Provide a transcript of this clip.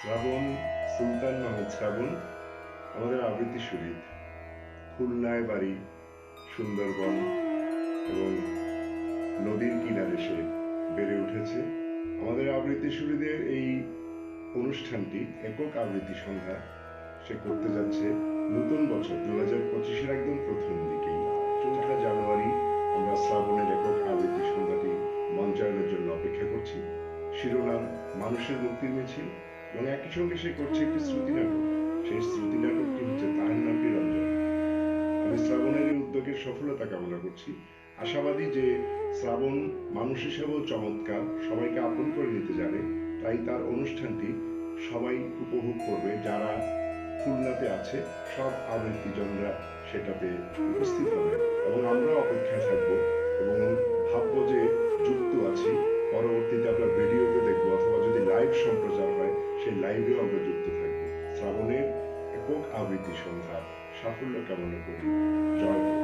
শ্রাবণ, সুলতান মাহমুদ শ্রাবণ আমাদের আবৃত্তি শরীর। খুলনায় বাড়ি, সুন্দরবন এবং নদীর কিনারে সে বেড়ে উঠেছে। আমাদের আবৃত্তি শরীরের এই অনুষ্ঠানটি একক আবৃত্তি সন্ধ্যা সে করতে যাচ্ছে নতুন বছর 2025-এর একদম প্রথম দিকেই। 4 জানুয়ারি আমরা শ্রাবণের একক আবৃত্তি সন্ধ্যাটি মঞ্চায়নের জন্য অপেক্ষা করছি। শিরোনাম মানুষের মুক্তির মিছিল, এবং একই সঙ্গে সে করছে একটি শ্রুতি নাটক। সেই শ্রুতি নাটকটি হচ্ছে তার নামটি রঞ্জন। আমি শ্রাবণের এই উদ্যোগের সফলতা কামনা করছি। আশাবাদী যে শ্রাবণ মানুষ হিসেবেও চমৎকার, সবাইকে আপন করে নিতে জানে, তাই তার অনুষ্ঠানটি সবাই উপভোগ করবে। যারা খুলনাতে আছে সব আবৃত্তিজনরা সেটাতে উপস্থিত হবে এবং আমরা অপেক্ষায় থাকব এবং ভাববো যে যুক্ত আছি। পরবর্তীতে আমরা ভিডিওতে দেখবো অথবা যদি লাইভ সম্প্রচার হয় সেই লাইভেও আমরা যুক্ত থাকবো। শ্রাবণের একক আবৃত্তি সন্ধ্যা সাফল্য কামনা করি। জয় হোক।